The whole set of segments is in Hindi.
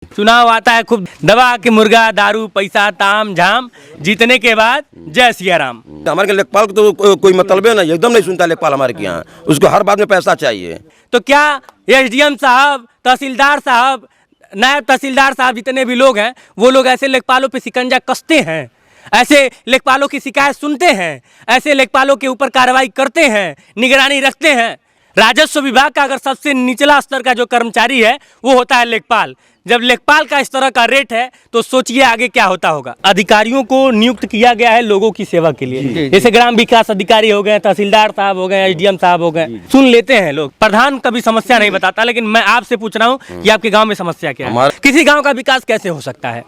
चुनाव आता है खूब दबा के मुर्गा दारू पैसा ताम झाम, जीतने के बाद जय सिया राम। हमारे के लेखपाल को तो कोई मतलब है ना, एकदम नहीं सुनता लेखपाल हमारे के यहाँ, उसको हर बात में पैसा चाहिए। तो क्या एसडीएम साहब, तहसीलदार साहब, नायब तहसीलदार साहब, जितने भी लोग हैं वो लोग ऐसे लेखपालों पे शिकंजा कसते हैं, ऐसे लेखपालों की शिकायत सुनते हैं, ऐसे लेखपालों के ऊपर कार्रवाई करते हैं, निगरानी रखते हैं? राजस्व विभाग का अगर सबसे निचला स्तर का जो कर्मचारी है वो होता है लेखपाल। जब लेखपाल का इस तरह का रेट है तो सोचिए आगे क्या होता होगा। अधिकारियों को नियुक्त किया गया है लोगों की सेवा के लिए, जैसे ग्राम विकास अधिकारी हो गए, तहसीलदार साहब हो गए, एसडीएम साहब हो गए। सुन लेते हैं लोग, प्रधान कभी समस्या नहीं बताता, लेकिन मैं आपसे पूछ रहा हूँ कि आपके गाँव में समस्या क्या है? किसी गाँव का विकास कैसे हो सकता है?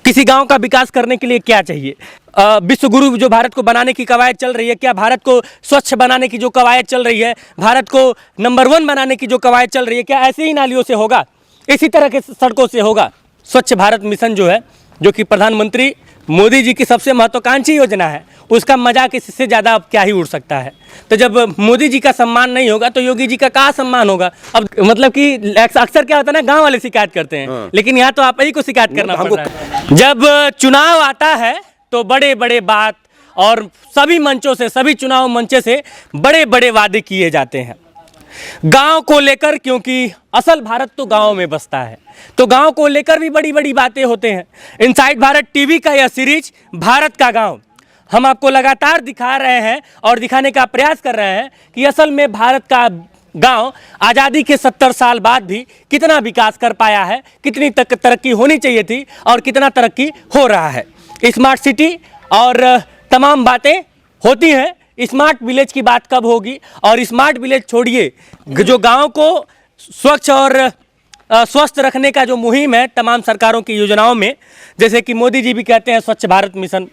किसी गांव का विकास करने के लिए क्या चाहिए? विश्व गुरु जो भारत को बनाने की कवायद चल रही है, क्या भारत को स्वच्छ बनाने की जो कवायद चल रही है, भारत को नंबर 1 बनाने की जो कवायद चल रही है, क्या ऐसे ही नालियों से होगा? इसी तरह के सड़कों से होगा? स्वच्छ भारत मिशन जो है, जो कि प्रधानमंत्री मोदी जी की सबसे महत्वाकांक्षी योजना है, उसका मजाक इससे ज़्यादा अब क्या ही उड़ सकता है। तो जब मोदी जी का सम्मान नहीं होगा तो योगी जी का कहाँ सम्मान होगा? अब मतलब कि अक्सर क्या होता है ना, गांव वाले शिकायत करते हैं, लेकिन यहाँ तो आप ही को शिकायत करना पड़ रहा है। जब चुनाव आता है तो बड़े बड़े बात और सभी मंचों से, सभी चुनाव मंचे से बड़े बड़े वादे किए जाते हैं गांव को लेकर, क्योंकि असल भारत तो गांव में बसता है, तो गांव को लेकर भी बड़ी बड़ी बातें होते हैं। इनसाइड भारत टीवी का यह सीरीज भारत का गांव हम आपको लगातार दिखा रहे हैं और दिखाने का प्रयास कर रहे हैं कि असल में भारत का गांव आज़ादी के 70 साल बाद भी कितना विकास कर पाया है, कितनी तरक्की होनी चाहिए थी और कितना तरक्की हो रहा है। स्मार्ट सिटी और तमाम बातें होती हैं, स्मार्ट विलेज की बात कब होगी? और स्मार्ट विलेज छोड़िए, जो गांव को स्वच्छ और स्वस्थ रखने का जो मुहिम है तमाम सरकारों की योजनाओं में, जैसे कि मोदी जी भी कहते हैं स्वच्छ भारत मिशन,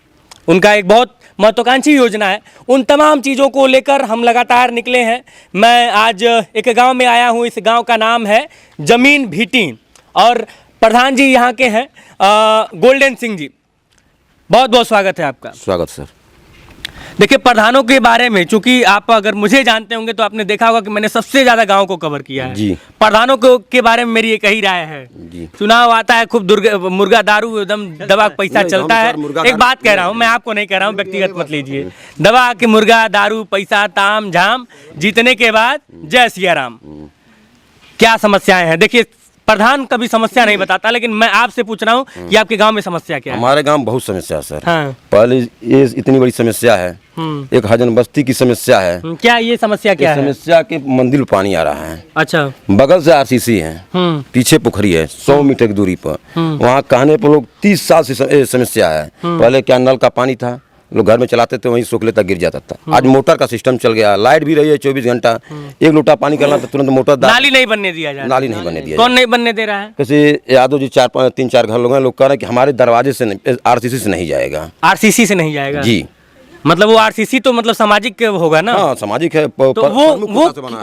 उनका एक बहुत महत्वाकांक्षी योजना है, उन तमाम चीज़ों को लेकर हम लगातार निकले हैं। मैं आज एक गांव में आया हूं, इस गांव का नाम है जमीन भीटी और प्रधान जी यहाँ के हैं गोल्डन सिंह जी। बहुत बहुत स्वागत है आपका। स्वागत सर। देखिए, प्रधानों के बारे में, चूंकि आप अगर मुझे जानते होंगे तो आपने देखा होगा कि मैंने सबसे ज़्यादा गांव को कवर किया है जी। प्रधानों के बारे में मेरी एक ही राय है जी। चुनाव आता है खूब मुर्गा दारू एकदम दबा पैसा चलता है। एक बात कह रहा हूं, मैं आपको नहीं कह रहा हूं, व्यक्तिगत मत लीजिए। दबा के मुर्गा दारू पैसा ताम झाम, जीतने के बाद जय सिया राम। क्या समस्याएं हैं? देखिए, प्रधान कभी समस्या नहीं बताता, लेकिन मैं आपसे पूछ रहा हूँ कि आपके गांव में समस्या क्या है? हमारे गांव में बहुत समस्या है सर। हाँ। पहले ये इतनी बड़ी समस्या है, एक हजन बस्ती की समस्या है। क्या ये समस्या क्या है? समस्या के मंदिर में पानी आ रहा है। अच्छा। बगल से आरसीसी है, पीछे पोखरी है 100 मीटर की दूरी पर। वहाँ कहने पर लोग 30 साल से समस्या है। पहले क्या नल का पानी था, लोग घर में चलाते थे, वहीं सोखले तक गिर जाता था। आज मोटर का सिस्टम चल गया, लाइट भी रही है 24 घंटा। एक लोटा पानी करना तो तुरंत मोटर नाली नहीं बनने दिया जा रहा। नाली नहीं बनने दिया। कौन नहीं बनने दे रहा है? कैसे यादव जी 3-4 घर लोग हैं, लोग कह रहे हैं कि हमारे दरवाजे से आरसीसी से नहीं जाएगा। आरसीसी से नहीं जाएगा जी? मतलब वो आरसीसी तो मतलब सामाजिक होगा ना? हाँ, सामाजिक है। तो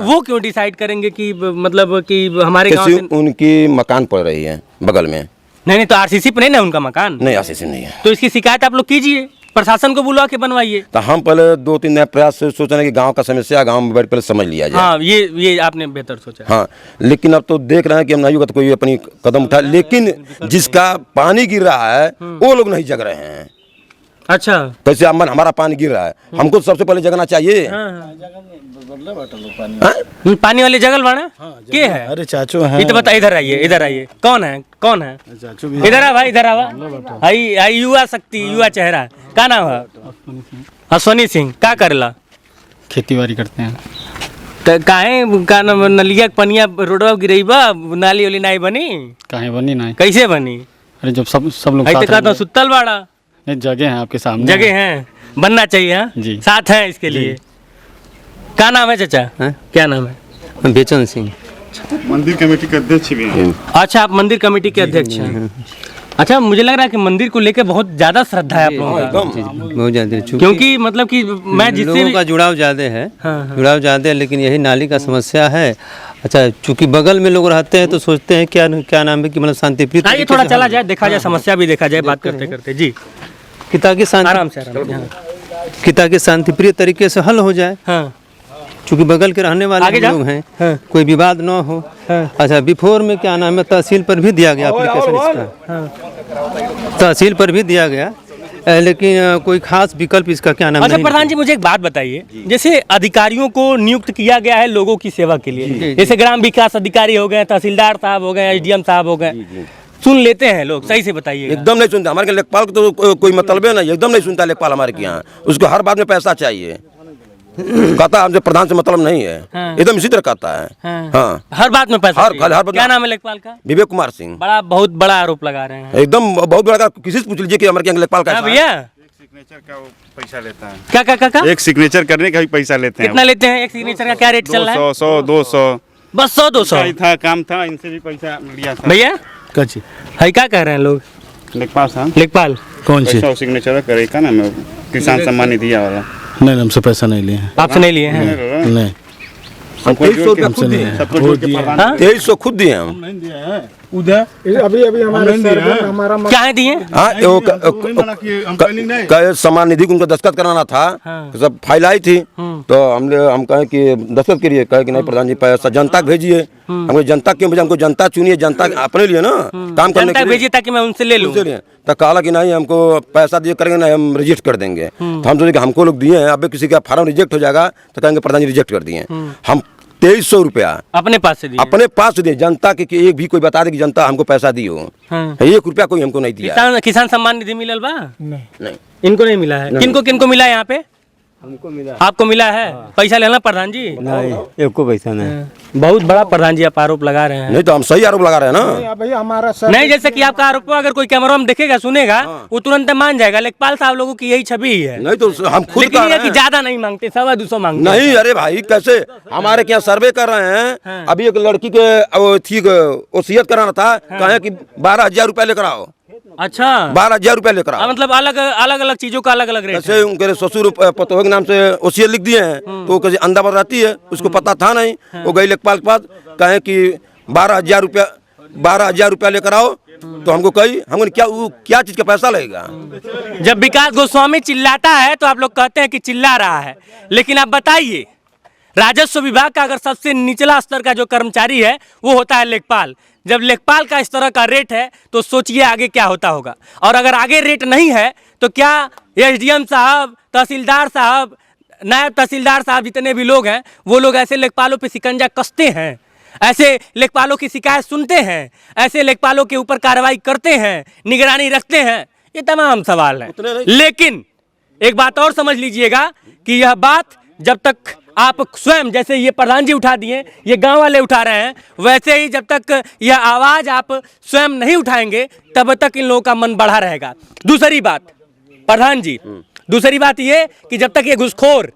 वो क्यों डिसाइड करेंगे कि मतलब कि हमारे गांव से उनकी मकान पड़ रही है बगल में? नहीं, तो आरसीसी पे नहीं ना उनका मकान? नहीं, आरसीसी नहीं है। तो इसकी शिकायत आप लोग कीजिए, प्रशासन को बुलवा के बनवाइए। तो हम पहले 2-3 नए प्रयास से सोच रहे हैं कि गांव का समस्या गांव में पहले समझ लिया जाए। हाँ, ये आपने बेहतर सोचा। हाँ, लेकिन अब तो देख रहे हैं कि हम नहीं होगा तो कोई अपनी कदम उठा, लेकिन जिसका पानी गिर रहा है वो लोग नहीं जग रहे हैं। अच्छा, कैसे हमारा पानी गिर रहा है, हमको सबसे पहले जगना चाहिए। पानी वाले जगल बाड़ा के है? अरे चाचू है। तो बता, इधर आइए, इधर आइए। कौन है? चाचू इधर आ भाई, इधर आवा। आई युवा शक्ति, युवा चेहरा। क्या नाम है? अश्वनी सिंह। क्या करेला? खेती बाड़ी करते हैं। तो काहे का नलिया पनिया रोडवा गिरईबा, नाली वाली नहीं बनी? काहे बनी नहीं? कैसे बनी? अरे जब सब लोग साथ तो सुतल बाड़ा। जगह है आपके सामने, जगह है, बनना चाहिए। हाँ जी, साथ है इसके लिए। क्या नाम है चाचा? क्या नाम है? बेचन सिंह। मंदिर कमेटी के अध्यक्ष भी हैं। अच्छा, आप मंदिर कमेटी के अध्यक्ष हैं। अच्छा, मुझे लग रहा है कि मंदिर को लेकर बहुत ज्यादा श्रद्धा है आप लोगों का। बहुत ज्यादा, क्योंकि मतलब कि मैं जिससे लोगों का जुड़ाव ज्यादा है। जुड़ाव ज्यादा है, लेकिन यही नाली का समस्या है। अच्छा, चूंकि बगल में लोग रहते हैं तो सोचते हैं क्या नाम है कि मतलब शांतिप्रिय। आइए थोड़ा चला जाए, देखा जाए, समस्या भी देखा जाए बात करते करते। जी, ताकि शांतिप्रिय तरीके से हल हो जाए। चूंकि बगल के रहने वाले आगे हम लोग हैं, हाँ। कोई विवाद न हो। अच्छा, बिफोर में क्या नाम है, तहसील पर भी दिया गया एप्लीकेशन इसका, तहसील पर भी दिया गया, लेकिन कोई खास विकल्प इसका क्या नाम अच्छा नहीं प्रधान जी, मुझे एक बात बताइए, जैसे अधिकारियों को नियुक्त किया गया है लोगों की सेवा के लिए, जैसे ग्राम विकास अधिकारी हो गए, तहसीलदार साहब हो गए, एसडीएम साहब हो गए, सुन लेते हैं लोग? सही से बताइए। एकदम नहीं सुनता हमारे के लेखपाल को तो कोई मतलब है ना, एकदम नहीं सुनता लेखपाल हमारे के यहाँ। उसको हर बात में पैसा चाहिए, कहता हमसे प्रधान से मतलब नहीं है, एकदम इसी तरह कहता है। हाँ, हर बात में पैसा हर चाहिए। बात में। क्या नाम है लेखपाल का? विवेक कुमार सिंह। बहुत बड़ा आरोप लगा रहे हैं। एकदम बहुत बड़ा, किसी से पूछ लीजिए कि हमारे यहाँ लेखपाल का हाँ भैया, सिग्नेचर का वो पैसा लेता है, क्या एक सिग्नेचर करने का भी पैसा लेते हैं। कितना लेते हैं एक सिग्नेचर का? क्या रेट चल रहा है? 200 200 बस 100-200 था, काम था, इनसे भी पैसा लिया था। भैया। है क्या कह रहे हैं लोग? लेखपाल साहब लेखपाल कौन सी? पैसा सिग्नेचर करे का ना, मैं किसान सम्मान निधि वाला। नहीं, हमसे पैसा नहीं लिए हैं। आपसे नहीं लिए हैं? नहीं, 2300 रुपया खुद दिए, सबको जोड़ के प्रधान हाँ? 2300 खुद दिए हम। अभी हमारे हमारा क्या है दिए? हाँ, सम्मान निधि को उनको दस्तखत कराना था, तो सब फाइल आई थी, तो हम कहे कि दस्तखत करिए, कहे कि नहीं प्रधान जी पैसा जनता भेजिए। हमको जनता क्यों भेजा? हमको जनता चुनिए, जनता अपने लिए ना काम करने के लिए भेजिए ताकि मैं उनसे ले लूं। तो कहा कि नहीं हमको पैसा दिए करेंगे ना, हम रिजेक्ट कर देंगे। तो हम सोचे कि हमको लोग दिए हैं, अब किसी का फार्म रिजेक्ट हो जाएगा तो कहेंगे प्रधान जी रिजेक्ट कर दिए। हम 2300 रुपया अपने पास से दिए? अपने पास से दिए। जनता के कि एक भी कोई बता दे कि जनता हमको पैसा दी हो, 1 रुपया कोई हमको नहीं दिया। किसान सम्मान निधि मिलल बा? नहीं, इनको नहीं मिला है। किनको किनको मिला है यहाँ पे? हमको मिला। आपको मिला है? पैसा लेना प्रधान जी? नहीं, एक को पैसा नहीं। बहुत बड़ा प्रधान जी आप आरोप लगा रहे हैं। नहीं तो हम सही आरोप लगा रहे हैं ना। भैया हमारा सर नहीं, जैसे कि आपका आरोप अगर कोई कैमरा में देखेगा सुनेगा वो तुरंत मान जाएगा। लेखपाल साहब लोगों की यही छवि ही है। नहीं तो हम खुद लेकिन कह ये रहे कि हैं। ज्यादा नहीं मांगते, 250 मांगते नहीं, अरे भाई कैसे हमारे क्या सर्वे कर रहे हैं। अभी एक लड़की के थी वसीयत कराना था, कहे कि 12,000 रुपया लेकर आओ। अच्छा, 12,000 रुपया लेकर आओ। मतलब अलग अलग चीजों का अलग अलग रेट है। जैसे उनके ससुर पतोह के नाम से वसीयत लिख दिए हैं, तो वो कैसे अंदाबाद रहती है, उसको पता था नहीं। वो गई लेखपाल के पास, कहे कि 12,000 रुपया लेकर आओ। तो हमको कही, हमको क्या चीज का पैसा लगेगा? जब विकास गोस्वामी चिल्लाता है तो आप लोग कहते हैं कि चिल्ला रहा है, लेकिन आप बताइए राजस्व विभाग का अगर सबसे निचला स्तर का जो कर्मचारी है वो होता है लेखपाल। जब लेखपाल का इस तरह का रेट है तो सोचिए आगे क्या होता होगा। और अगर आगे रेट नहीं है तो क्या एसडीएम साहब, तहसीलदार साहब, नायब तहसीलदार साहब, जितने भी लोग हैं वो लोग ऐसे लेखपालों पे शिकंजा कसते हैं? ऐसे लेखपालों की शिकायत सुनते हैं? ऐसे लेखपालों के ऊपर कार्रवाई करते हैं, निगरानी रखते हैं? ये तमाम सवाल हैं। लेकिन एक बात और समझ लीजिएगा कि यह बात जब तक आप स्वयं, जैसे ये प्रधान जी उठा दिए, ये गांव वाले उठा रहे हैं, वैसे ही जब तक यह आवाज़ आप स्वयं नहीं उठाएंगे तब तक इन लोगों का मन बढ़ा रहेगा। दूसरी बात प्रधान जी, दूसरी बात ये कि जब तक ये घूसखोर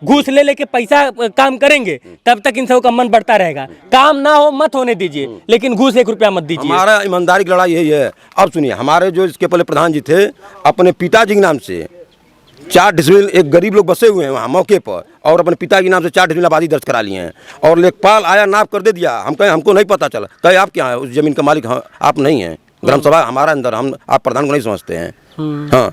घूस ले लेके पैसा काम करेंगे तब तक इन सबों का मन बढ़ता रहेगा। काम ना हो मत होने दीजिए, लेकिन घूस 1 रुपया मत दीजिए। हमारा ईमानदारी की लड़ाई यही है। अब सुनिए, हमारे जो इसके पहले प्रधान जी थे, अपने पिताजी के नाम से 4 डिसमिल, एक गरीब लोग बसे हुए हैं वहाँ मौके पर, और अपने पिता के नाम से 4 डिसमिल आबादी दर्ज करा लिए हैं। और लेखपाल आया, नाप कर दे दिया। हम कहें हमको नहीं पता चला। कहे आप क्या हैं? उस जमीन का मालिक आप नहीं हैं, ग्राम सभा हमारा अंदर, हम आप प्रधान को नहीं समझते हैं। हाँ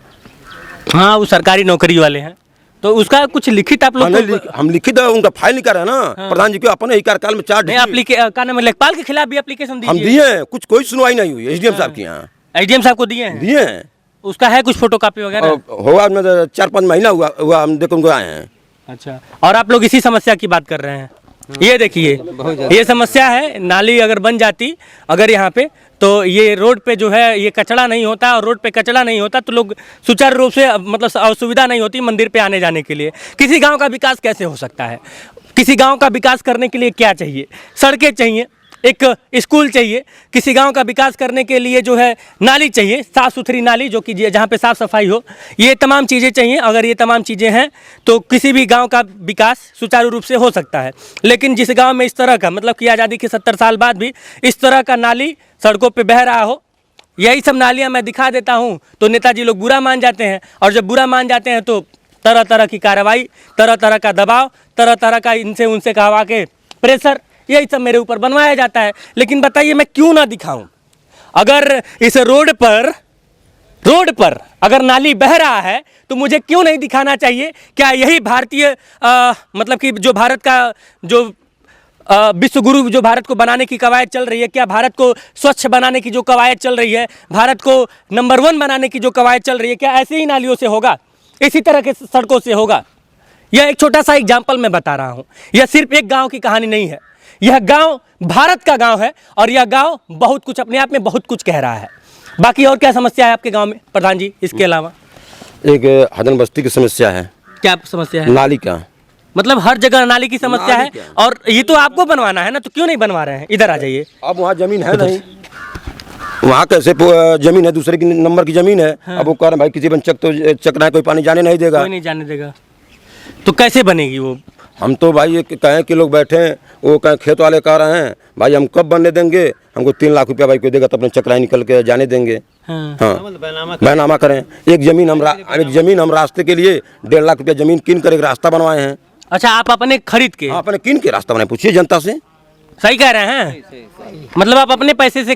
हाँ, वो सरकारी नौकरी वाले हैं, तो उसका कुछ लिखित आप लोग हम लिखित उनका फाइल नहीं कर रहे हैं ना। प्रधान जी को अपने ही कार्यकाल में 4 का नाम लेखपाल के खिलाफ भी एप्लीकेशन हम दिए हैं, कुछ कोई सुनवाई नहीं हुई। एसडीएम साहब के यहाँ एसडीएम साहब को दिए हैं। उसका है कुछ फोटो कॉपी वगैरह? होगा 4-5 महीना हुआ हम देखो उनको आए हैं। अच्छा, और आप लोग इसी समस्या की बात कर रहे हैं? ये देखिए, ये समस्या है। नाली अगर बन जाती अगर यहाँ पे, तो ये रोड पे जो है ये कचरा नहीं होता, और रोड पे कचरा नहीं होता तो लोग सुचारू रूप से, मतलब असुविधा नहीं होती मंदिर पे आने जाने के लिए। किसी गांव का विकास कैसे हो सकता है? किसी गांव का विकास करने के लिए क्या चाहिए? सड़कें चाहिए, एक स्कूल चाहिए। किसी गांव का विकास करने के लिए जो है नाली चाहिए, साफ़ सुथरी नाली जो कि जहाँ पे साफ़ सफाई हो। ये तमाम चीज़ें चाहिए। अगर ये तमाम चीज़ें हैं तो किसी भी गांव का विकास सुचारू रूप से हो सकता है। लेकिन जिस गांव में इस तरह का, मतलब कि आज़ादी के 70 साल बाद भी इस तरह का नाली सड़कों पे बह रहा हो, यही सब नालियाँ मैं दिखा देता हूँ तो नेताजी लोग बुरा मान जाते हैं। और जब बुरा मान जाते हैं तो तरह तरह की कार्रवाई, तरह तरह का दबाव, तरह तरह का इनसे उनसे कहवा के प्रेशर, यही सब मेरे ऊपर बनवाया जाता है। लेकिन बताइए मैं क्यों ना दिखाऊं? अगर इस रोड पर रोड पर अगर नाली बह रहा है तो मुझे क्यों नहीं दिखाना चाहिए? क्या यही भारतीय मतलब कि जो भारत का जो विश्व गुरु जो भारत को बनाने की कवायद चल रही है, क्या भारत को स्वच्छ बनाने की जो कवायद चल रही है, भारत को नंबर 1 बनाने की जो कवायद चल रही है, क्या ऐसे ही नालियों से होगा? इसी तरह के सड़कों से होगा? यह एक छोटा सा एग्जाम्पल मैं बता रहा हूँ। यह सिर्फ एक गांव की कहानी नहीं है, यह गांव भारत का गांव है और यह गांव बहुत कुछ अपने आप में बहुत कुछ कह रहा है। बाकी और क्या समस्या है आपके गांव में प्रधान जी इसके अलावा? एक हदन बस्ती की समस्या है। क्या समस्या है? नाली का, मतलब हर जगह नाली की समस्या है और ये तो आपको बनवाना है ना, तो क्यों नहीं बनवा रहे हैं? इधर आ जाइए। अब वहाँ जमीन है नहीं, वहाँ कैसे जमीन है, दूसरे की नंबर की जमीन है। अब वो कह रहे हैं भाई किसी बन चक तो चक रहा है, कोई पानी जाने नहीं देगा। कोई नहीं जाने देगा, तो कैसे बनेगी वो? हम तो भाई ये कहें कि लोग बैठे हैं, वो कहें खेत वाले कह रहे हैं भाई हम कब बनने देंगे, हमको 3 लाख रुपया भाई कोई देगा तो अपने चक्राई निकल के जाने देंगे। हाँ, बैनामा करें। एक जमीन हम रास्ते के लिए 1.5 लाख रुपया जमीन कीन कर एक रास्ता बनवाए हैं। अच्छा, आप अपने खरीद के? हाँ, अपने कीन के रास्ता बनाए। पूछिए जनता से। सही कह रहे हैं, मतलब आप अपने पैसे से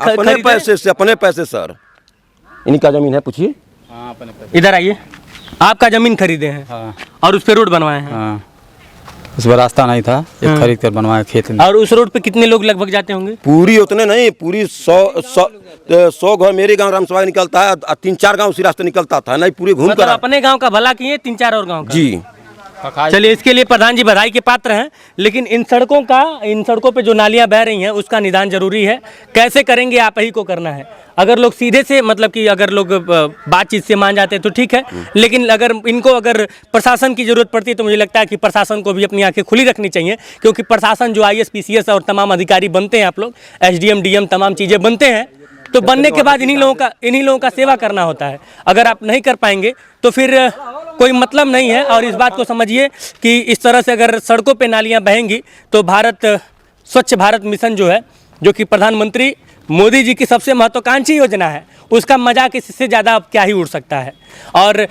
अपने पैसे सर, इनका जमीन है, पूछिए। इधर आइए, आपका जमीन खरीदे हैं और उस पे रोड बनवाए हैं। उस पर रास्ता नहीं था, एक खरीद कर बनवाया खेत में। और उस रोड पे कितने लोग लगभग जाते होंगे? पूरी उतने नहीं, पूरी 100 घर मेरे गांव रामसभा निकलता है, 3-4 गांव उसी रास्ते निकलता था, नहीं पूरी घूम कर अपने गांव का भला किए, 3-4 और गांव का। जी। चलिए, इसके लिए प्रधान जी बधाई के पात्र हैं, लेकिन इन सड़कों पे जो नालियां बह रही हैं उसका निदान जरूरी है। कैसे करेंगे आप ही को करना है। अगर लोग सीधे से मतलब कि अगर लोग बातचीत से मान जाते हैं तो ठीक है, लेकिन अगर प्रशासन की जरूरत पड़ती है तो मुझे लगता है कि प्रशासन को भी अपनी आंखें खुली रखनी चाहिए, क्योंकि प्रशासन जो IAS PCS और तमाम अधिकारी बनते हैं, आप लोग SDM DM तमाम चीज़ें बनते हैं, तो बनने के बाद इन्हीं लोगों का सेवा करना होता है। अगर आप नहीं कर पाएंगे तो फिर कोई मतलब नहीं है। और इस बात को समझिए कि इस तरह से अगर सड़कों पे नालियां बहेंगी तो स्वच्छ भारत मिशन जो है, जो कि प्रधानमंत्री मोदी जी की सबसे महत्वाकांक्षी योजना है, उसका मजाक इससे ज़्यादा अब क्या ही उड़ सकता है। और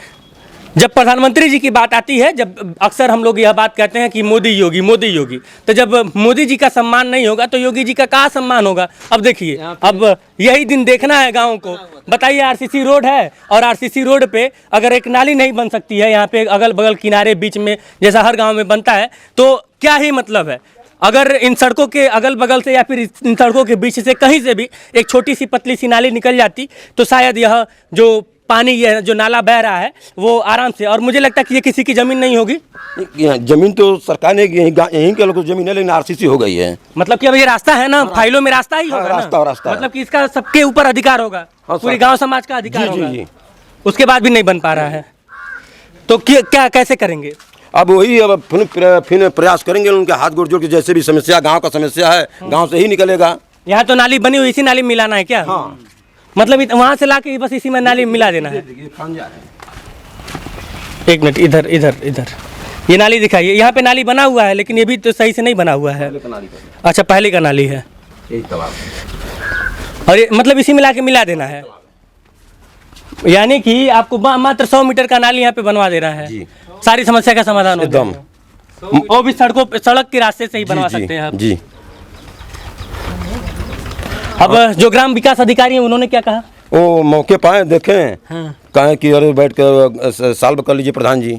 जब प्रधानमंत्री जी की बात आती है, जब अक्सर हम लोग यह बात कहते हैं कि मोदी योगी, तो जब मोदी जी का सम्मान नहीं होगा तो योगी जी का कहाँ सम्मान होगा? अब देखिए, अब यही दिन देखना है गाँव को। बताइए, RCC रोड है और RCC रोड पे अगर एक नाली नहीं बन सकती है, यहाँ पे अगल बगल किनारे बीच में जैसा हर गाँव में बनता है, तो क्या ही मतलब है? अगर इन सड़कों के अगल बगल से या फिर इन सड़कों के बीच से कहीं से भी एक छोटी सी पतली सी नाली निकल जाती तो शायद यह जो पानी ये जो नाला बह रहा है वो आराम से, और मुझे लगता है कि ये किसी की जमीन नहीं होगी। जमीन तो सरकार ने यहीं के लोगों की जमीन है, लेकिन RCC हो गई है। मतलब कि अब ये रास्ता है ना, फाइलों में रास्ता ही होगा रास्ता ना? मतलब कि इसका सबके ऊपर अधिकार होगा, पूरे गाँव समाज का अधिकार होगा। उसके बाद भी नहीं बन पा रहा है, तो क्या कैसे करेंगे? अब वही अब फिर प्रयास करेंगे, उनके हाथ गोड़ जोड़ के, जैसे भी समस्या गांव का समस्या है गांव से ही निकलेगा। यहाँ तो नाली बनी हुई, इसी नाली में मिलाना है क्या? हाँ। मतलब वहाँ से लाके बस इसी में नाली मिला देना है। एक मिनट, इधर ये नाली दिखाइए। यहाँ पे नाली बना हुआ है, लेकिन ये भी तो सही से नहीं बना हुआ है। अच्छा, पहले का नाली है, और ये मतलब इसी में लाके मिला देना है, यानी कि आपको मात्र 100 मीटर का नाली यहाँ पे बनवा देना है। सारी समस्या का समाधान होगा एकदम। वो भी सड़क के रास्ते से ही बनवा सकते हैं आप। जी। अब जो ग्राम विकास अधिकारी हैं उन्होंने क्या कहा? वो मौके पाए देखें, कहें कि अरे बैठ कर सॉल्व कर लीजिए प्रधान जी।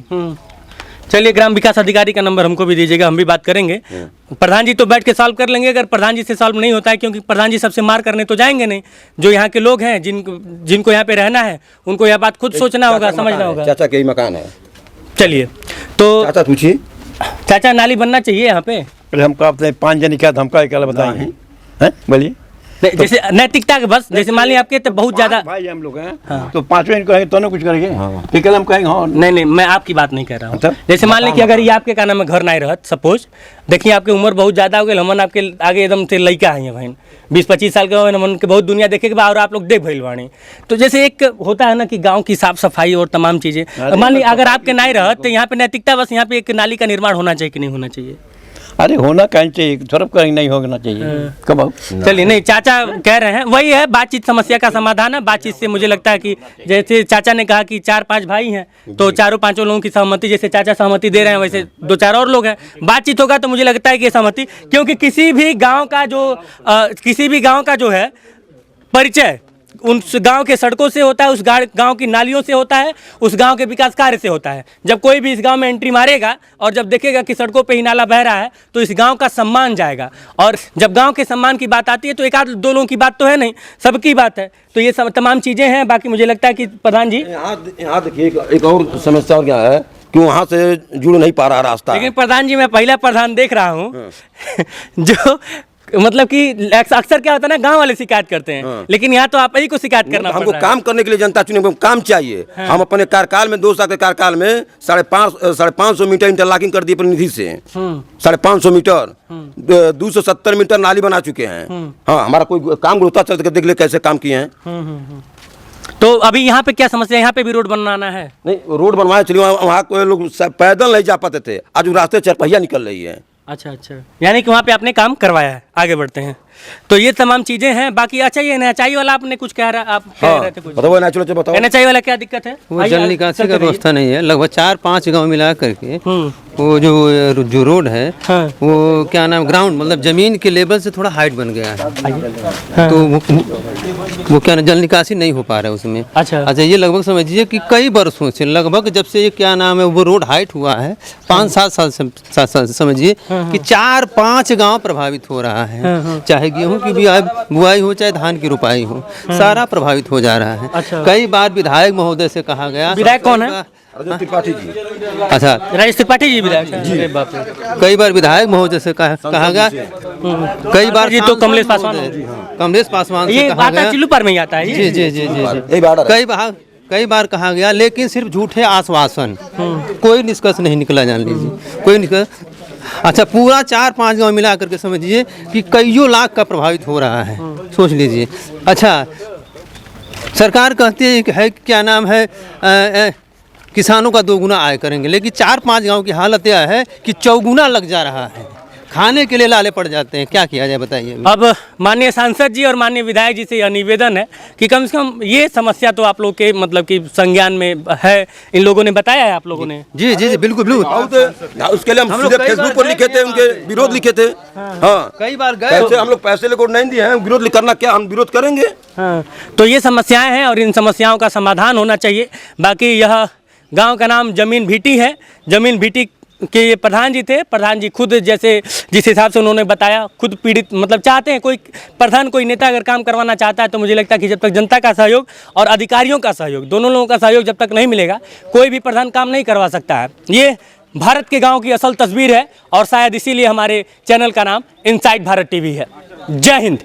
चलिए, ग्राम विकास अधिकारी का नंबर हमको भी दीजिएगा, हम भी बात करेंगे। प्रधान जी तो बैठ के सॉल्व कर लेंगे, अगर प्रधान जी से सॉल्व नहीं होता है, क्योंकि प्रधान जी सबसे मार करने तो जाएंगे नहीं। जो यहाँ के लोग हैं जिनको यहाँ पे रहना है, उनको यह बात खुद सोचना होगा, समझना होगा। चाचा के ही मकान है। चलिए, तो चाचा पूछिए। चाचा, नाली बनना चाहिए यहाँ पे? हमको आपने 5 जन क्या धमका बताएंगे, बोलिए। जैसे नैतिकता के बस, जैसे मान लीजिए आपके तो बहुत ज्यादा भाई हम लोग हैं, तो 5वें कहेंगे तो ना कुछ करेंगे, ठीक है हम कहेंगे हाँ। नहीं, मैं आपकी बात नहीं कर रहा हूँ। जैसे मान लीजिए कि अगर ये आपके का नाम घर नहीं रहत, सपोज, देखिए आपकी उम्र बहुत ज़्यादा हो गई, हमन आपके आगे एकदम से लड़का है भाई, 20-25 साल के हो, हमन के बहुत दुनिया देखे के बाद और आप लोग देख भइल बानी। तो जैसे एक होता है ना कि गाँव की साफ सफाई और तमाम चीज़ें, मान लीजिए अगर आपके नहीं रहत तो यहाँ पे नैतिकता बस, यहाँ पे एक नाली का निर्माण होना चाहिए कि नहीं होना चाहिए? अरे होना कहीं चाहिए, थोड़ा कहीं नहीं होना चाहिए कब? चलिए, नहीं, चाचा कह रहे हैं वही है, बातचीत समस्या का समाधान है। बातचीत से मुझे लगता है कि जैसे चाचा ने कहा कि 4-5 भाई हैं, तो 4-5 लोगों की सहमति, जैसे चाचा सहमति दे रहे हैं वैसे 2-4 और लोग हैं, बातचीत होगा तो मुझे लगता है कि सहमति, क्योंकि किसी भी गाँव का जो है परिचय उस गांव के सड़कों से होता है, उस गांव की नालियों से होता है, उस गांव के विकास कार्य से होता है। जब कोई भी इस गांव में एंट्री मारेगा और जब देखेगा कि सड़कों पे ही नाला बह रहा है तो इस गांव का सम्मान जाएगा। और जब गांव के सम्मान की बात आती है तो एक आध दो लोगों की बात तो है नहीं, सबकी बात है। तो ये सब तमाम चीज़ें हैं। बाकी मुझे लगता है कि प्रधान जी यहाँ देखिए एक और समस्या और क्या है कि वहाँ से जुड़ नहीं पा रहा रास्ता। लेकिन प्रधान जी मैं पहला प्रधान देख रहा हूँ जो मतलब कि अक्सर क्या होता है ना, गांव वाले शिकायत करते हैं, लेकिन यहाँ तो आप ही को शिकायत करना हमको पड़ रहा है। काम करने के लिए जनता चुने, काम चाहिए। हम अपने कार्यकाल में 2 साल के कार्यकाल में 550 मीटर इंटरलॉकिंग कर दी अपनी निधि से, 550 मीटर, 270 मीटर नाली बना चुके हैं। हाँ, हमारा कोई काम गुणवत्ता चल के देख ले कैसे काम किए हैं। तो अभी यहाँ पे क्या समस्या है? यहाँ पे भी रोड बनवाना है? नहीं, रोड बनवाए चलिए, वहाँ कोई लोग पैदल नहीं जा पाते थे, आज रास्ते चरपहिया निकल रही है। अच्छा अच्छा, यानी कि वहाँ पे आपने काम करवाया है। आगे बढ़ते हैं। तो ये तमाम चीज़ें हैं। बाकी अच्छा, ये एनएचआई वाला आपने कुछ कह रहा, आप कह रहे थे कुछ, बताओ नेचुरल बताओ। एनएचआई वाला क्या दिक्कत है? वो जल निकासी का व्यवस्था नहीं है। लगभग 4-5 गांव मिला करके वो जो रोड है वो क्या नाम, ग्राउंड मतलब जमीन के लेवल से थोड़ा हाइट बन गया है। तो वो क्या ना, जल निकासी नहीं हो पा रहा है उसमें। अच्छा, ये लगभग समझिए कि कई वर्षों से, लगभग जब से ये क्या नाम है वो रोड हाइट हुआ है 5-7 साल समझिए कि 4-5 गांव प्रभावित हो रहा है। चाहे गेहूं की बुआई हो चाहे धान की रुपाई हो, सारा प्रभावित हो जा रहा है। अच्छा। कई बार विधायक महोदय से कहा गया। विधायक कौन है? त्रिपाठी जी। अच्छा, राजेश त्रिपाठी जी विधायक हैं। कई बार विधायक महोदय से कहा गया। कई बार जी तो कमलेश पासवान, कमलेश पासवान ये से कहा आता गया। चिल्लू पर में ही आता है ये? जी जी जी जी यही बात है। कई बार कहा गया, लेकिन सिर्फ झूठे आश्वासन, कोई निष्कर्ष नहीं निकला। जान लीजिए कोई निष्कर्ष। अच्छा, पूरा 4-5 गांव मिला करके समझिए कि कईयों लाख का प्रभावित हो रहा है, सोच लीजिए। अच्छा, सरकार कहती है क्या नाम है किसानों का 2 गुना आय करेंगे, लेकिन 4-5 गांव की हालत यह है कि 4 गुना लग जा रहा है, खाने के लिए लाले पड़ जाते हैं। क्या किया जाए बताइए। अब माननीय सांसद जी और माननीय विधायक जी से यह निवेदन है कि कम से कम ये समस्या तो आप लोग के मतलब कि संज्ञान में है, इन लोगों ने बताया है आप लोगों ने? जी जी जी, बिल्कुल बिल्कुल। उसके लिए हम सीधे फेसबुक पर लिखे थे, उनके विरोध लिखे थे। हाँ, कई बार गए, हम लोग पैसे लेकर नहीं दिए हैं, विरोध करना क्या, हम विरोध करेंगे। हाँ, तो ये समस्याएं हैं और इन समस्याओं का समाधान होना चाहिए। बाकी यह गांव का नाम जमीन भीटी है। जमीन भीटी के ये प्रधान जी थे। प्रधान जी खुद जैसे जिस हिसाब से उन्होंने बताया, खुद पीड़ित मतलब चाहते हैं, कोई प्रधान कोई नेता अगर काम करवाना चाहता है तो मुझे लगता है कि जब तक जनता का सहयोग और अधिकारियों का सहयोग, दोनों लोगों का सहयोग जब तक नहीं मिलेगा, कोई भी प्रधान काम नहीं करवा सकता है। ये भारत के गाँव की असल तस्वीर है और शायद इसीलिए हमारे चैनल का नाम इनसाइड भारत टीवी है। जय हिंद।